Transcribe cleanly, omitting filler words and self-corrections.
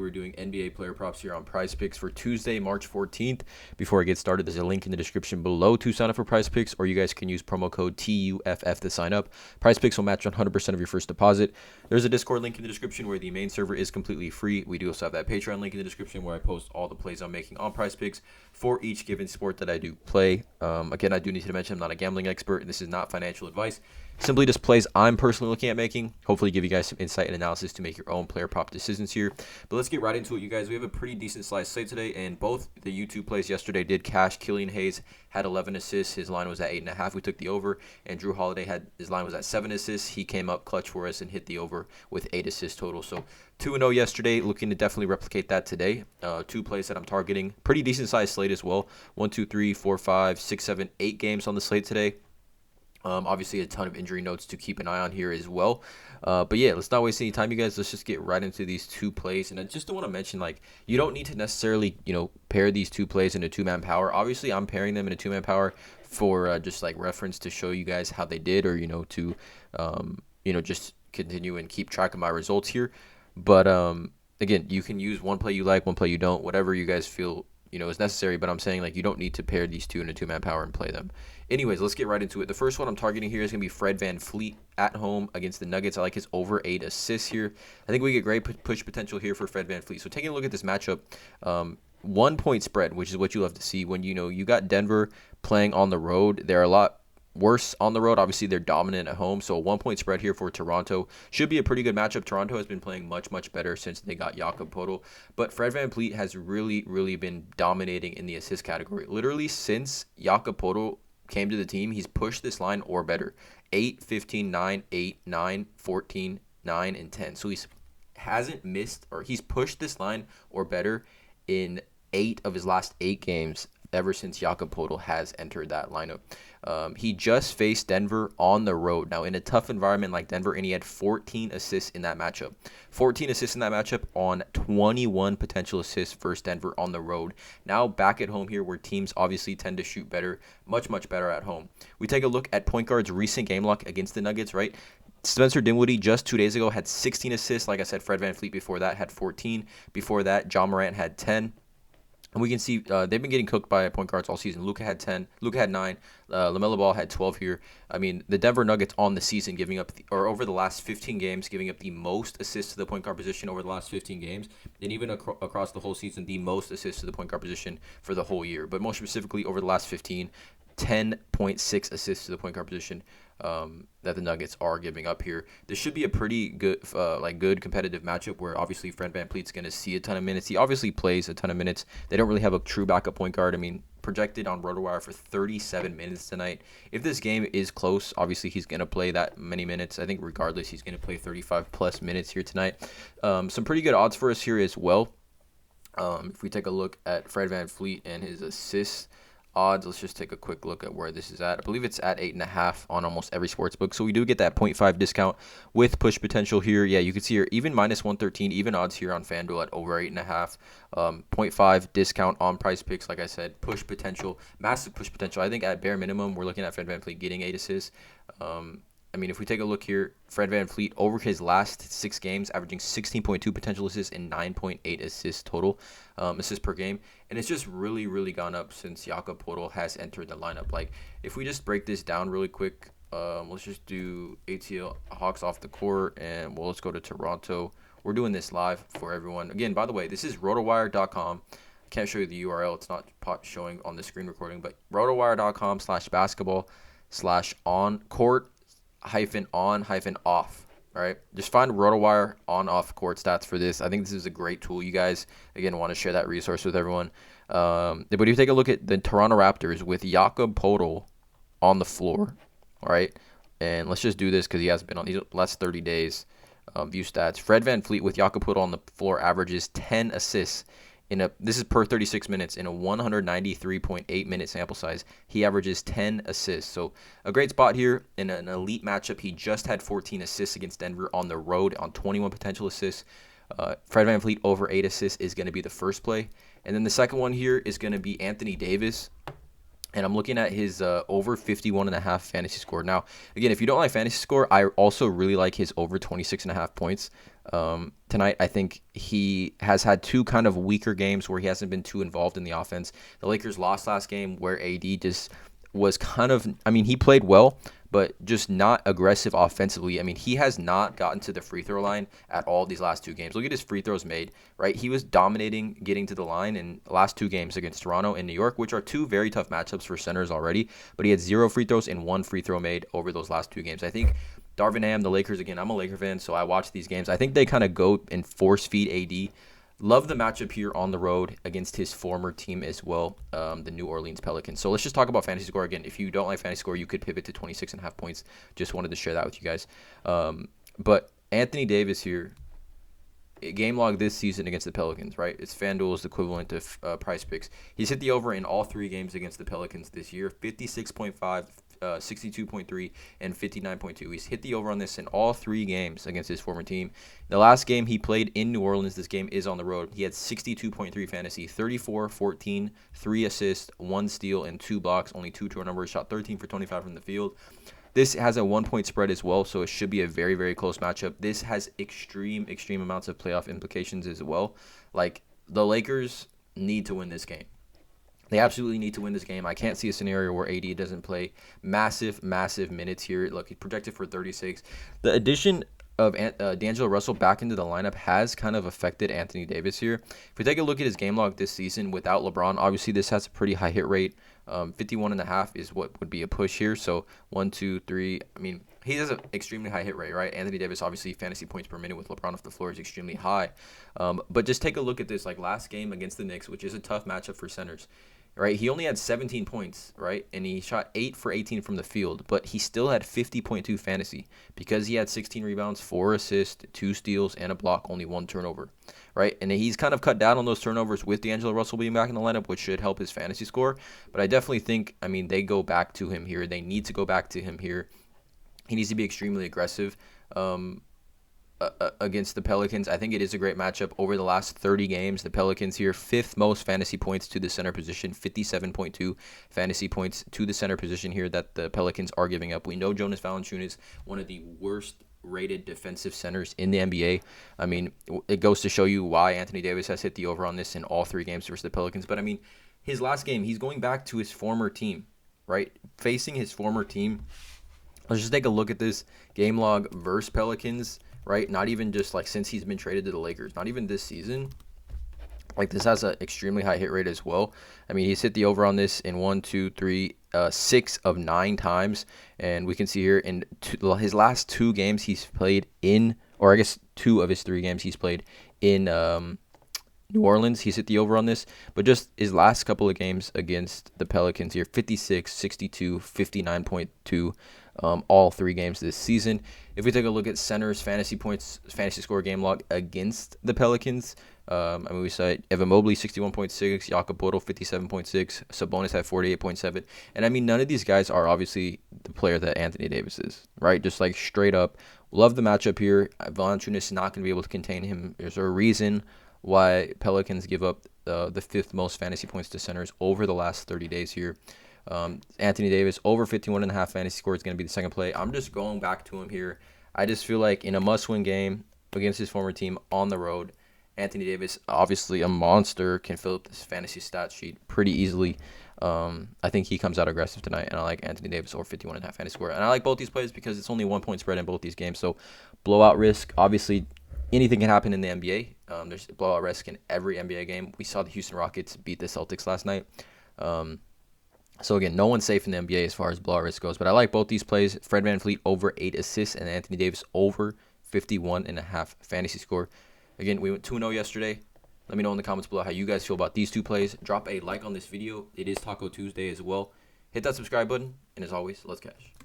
we're doing NBA player props here on PrizePicks for Tuesday, March 14th. Before I get started, there's a link in the description below to sign up for PrizePicks, or you guys can use promo code TUFF to sign up. PrizePicks will match 100% of your first deposit. There's a Discord link in the description where the main server is completely free. We do also have that Patreon link in the description where I post all the plays I'm making on PrizePicks for each given sport that I do play. Again, I do need to mention I'm not a gambling expert, and this is not financial advice. Simply just plays I'm personally looking at making. Hopefully give you guys some insight and analysis to make your own player prop decisions here. But let's get right into it, you guys. We have a pretty decent slice slate today, and both the YouTube plays yesterday did cash. Killian Hayes had 11 assists. His line was at 8.5. We took the over, and Drew Holiday his line was at 7 assists. He came up clutch for us and hit the over with 8 assists total. So 2-0 yesterday, looking to definitely replicate that today. 2 plays that I'm targeting. Pretty decent size slate as well. 1, 2, 3, 4, 5, 6, 7, 8 games on the slate today. Obviously, a ton of injury notes to keep an eye on here as well. But yeah, let's not waste any time, you guys. Let's just get right into these 2 plays. And I just want to mention, you don't need to necessarily, pair these 2 plays in a 2-man power. Obviously, I'm pairing them in a 2-man power for just reference to show you guys how they did, or to just continue and keep track of my results here. But again, you can use one play you like, one play you don't, whatever you guys feel is necessary, but I'm saying you don't need to pair these 2 in a 2-man power and play them. Anyways, let's get right into it. The first one I'm targeting here is going to be Fred VanVleet at home against the Nuggets. I like his over 8 assists here. I think we get great push potential here for Fred VanVleet. So taking a look at this matchup, 1-point spread, which is what you love to see when you got Denver playing on the road. They're a lot worse on the road. Obviously, they're dominant at home. So a 1-point spread here for Toronto should be a pretty good matchup. Toronto has been playing much, much better since they got Jakob Poeltl. But Fred VanVleet has really, really been dominating in the assist category. Literally since Jakob Poeltl came to the team, he's pushed this line or better. 8, 15, 9, 8, 9, 14, 9, and 10. So he's pushed this line or better in 8 of his last 8 games ever since Jakob Poeltl has entered that lineup. He just faced Denver on the road. Now, in a tough environment like Denver, and he had 14 assists in that matchup. 14 assists in that matchup on 21 potential assists versus Denver on the road. Now, back at home here, where teams obviously tend to shoot better, much, much better at home. We take a look at point guard's recent game luck against the Nuggets, right? Spencer Dinwiddie just 2 days ago had 16 assists. Like I said, Fred VanVleet before that had 14. Before that, John Morant had 10. And we can see they've been getting cooked by point guards all season. Luka had 10. Luka had 9. LaMelo Ball had 12 here. I mean, the Denver Nuggets on the season over the last 15 games, giving up the most assists to the point guard position over the last 15 games. And even across the whole season, the most assists to the point guard position for the whole year. But more specifically, over the last 15, 10.6 assists to the point guard position that the Nuggets are giving up here. This should be a pretty good, good competitive matchup where obviously Fred VanVleet's going to see a ton of minutes. He obviously plays a ton of minutes. They don't really have a true backup point guard. I mean, projected on RotoWire for 37 minutes tonight. If this game is close, obviously he's going to play that many minutes. I think regardless, he's going to play 35-plus minutes here tonight. Some pretty good odds for us here as well. If we take a look at Fred VanVleet and his assists odds, let's just take a quick look at where this is at. I believe it's at 8.5 on almost every sports book. So we do get that 0.5 discount with push potential here. Yeah, you can see here even minus 113, even odds here on FanDuel at over 8.5. 0.5 discount on PrizePicks. Like I said, push potential, massive push potential. I think at bare minimum, we're looking at Fred VanVleet getting 8 assists. I mean, if we take a look here, Fred VanVleet over his last 6 games, averaging 16.2 potential assists and 9.8 assists total assists per game. And it's just really, really gone up since Jakob Poeltl has entered the lineup. If we just break this down really quick, let's just do ATL Hawks off the court, and let's go to Toronto. We're doing this live for everyone. Again, by the way, this is rotowire.com. I can't show you the URL. It's not showing on the screen recording, but rotowire.com/basketball/on-court -on-off. All right, just find RotoWire on-off court stats for this. I think this is a great tool. You guys, again, want to share that resource with everyone. But if you take a look at the Toronto Raptors with Jakob Poeltl on the floor, all right, and let's just do this because he hasn't been on these last 30 days. View stats. Fred VanVleet with Jakob Poeltl on the floor averages 10 assists. This is per 36 minutes in a 193.8 minute sample size. He averages 10 assists. So a great spot here in an elite matchup. He just had 14 assists against Denver on the road on 21 potential assists. Fred VanVleet over 8 assists is going to be the first play. And then the second one here is going to be Anthony Davis. And I'm looking at his over 51.5 fantasy score. Now, again, if you don't like fantasy score, I also really like his over 26.5 points. tonight. I think he has had two kind of weaker games where he hasn't been too involved in the offense. The Lakers lost last game where AD just was kind of, I mean, he played well, but just not aggressive offensively. I mean, he has not gotten to the free throw line at all these last two games. Look at his free throws made, right? He was dominating getting to the line in the last two games against Toronto and New York, which are two very tough matchups for centers already, but he had 0 free throws and 1 free throw made over those last two games. I think Darvin Ham, the Lakers, again, I'm a Laker fan, so I watch these games. I think they kind of go and force feed AD. Love the matchup here on the road against his former team as well, the New Orleans Pelicans. So let's just talk about fantasy score again. If you don't like fantasy score, you could pivot to 26.5 points. Just wanted to share that with you guys. But Anthony Davis here, game log this season against the Pelicans, right? It's FanDuel's equivalent to PrizePicks. He's hit the over in all 3 games against the Pelicans this year, 56.5, 62.3, and 59.2. He's hit the over on this in all 3 games against his former team. The last game he played in New Orleans, this game is on the road. He had 62.3 fantasy, 34, 14, 3 assists, 1 steal, and 2 blocks, only 2 turnovers, shot 13 for 25 from the field. This has a 1-point spread as well, so it should be a very, very close matchup. This has extreme amounts of playoff implications as well. Like, the Lakers need to win this game. They absolutely need to win this game. I can't see a scenario where AD doesn't play massive minutes here. Look, he's projected for 36. The addition of D'Angelo Russell back into the lineup has kind of affected Anthony Davis here. If we take a look at his game log this season without LeBron, obviously this has a pretty high hit rate. 51.5 is what would be a push here. So 1, 2, 3. I mean, he has an extremely high hit rate, right? Anthony Davis, obviously, fantasy points per minute with LeBron off the floor is extremely high. But just take a look at this, like last game against the Knicks, which is a tough matchup for centers. Right, he only had 17 points, right, and he shot 8 for 18 from the field, but he still had 50.2 fantasy because he had 16 rebounds, 4 assists, 2 steals, and a block, only 1 turnover, right? And he's kind of cut down on those turnovers with D'Angelo Russell being back in the lineup, which should help his fantasy score. But I definitely think, I mean, they go back to him here. They need to go back to him here. He needs to be extremely aggressive. Against the Pelicans. I think it is a great matchup. Over the last 30 games, the Pelicans here, 5th most fantasy points to the center position, 57.2 fantasy points to the center position here that the Pelicans are giving up. We know Jonas Valanciunas, one of the worst rated defensive centers in the NBA. I mean, it goes to show you why Anthony Davis has hit the over on this in all 3 games versus the Pelicans. But I mean, his last game, he's going back to his former team, right? Facing his former team. Let's just take a look at this game log versus Pelicans. Right, not even just like since he's been traded to the Lakers, not even this season. Like this has an extremely high hit rate as well. I mean, he's hit the over on this in 1, 2, 3, 6 of 9 times, and we can see here in his last 2 games he's played in, or I guess 2 of his 3 games he's played in New Orleans. He's hit the over on this, but just his last couple of games against the Pelicans here, 56, 62, 59.2. All 3 games this season. If we take a look at centers, fantasy points, fantasy score game log against the Pelicans, I mean, we saw Evan Mobley 61.6, Jakob Poeltl 57.6, Sabonis had 48.7, and I mean, none of these guys are obviously the player that Anthony Davis is, right? Just like straight up, love the matchup here. Valanciunas is not going to be able to contain him. There's a reason why Pelicans give up the 5th most fantasy points to centers over the last 30 days here. Anthony Davis over 51.5 fantasy score is going to be the second play. I'm just going back to him here. I just feel like in a must-win game against his former team on the road, Anthony Davis, obviously a monster, can fill up this fantasy stat sheet pretty easily. I think he comes out aggressive tonight, and I like Anthony Davis over 51.5 fantasy score. And I like both these plays because it's only 1-point spread in both these games. So blowout risk, obviously anything can happen in the NBA. There's blowout risk in every NBA game. We saw the Houston Rockets beat the Celtics last night. So again, no one's safe in the NBA as far as blowout risk goes. But I like both these plays. Fred VanVleet over 8 assists and Anthony Davis over 51.5 fantasy score. Again, we went 2-0 yesterday. Let me know in the comments below how you guys feel about these 2 plays. Drop a like on this video. It is Taco Tuesday as well. Hit that subscribe button. And as always, let's cash.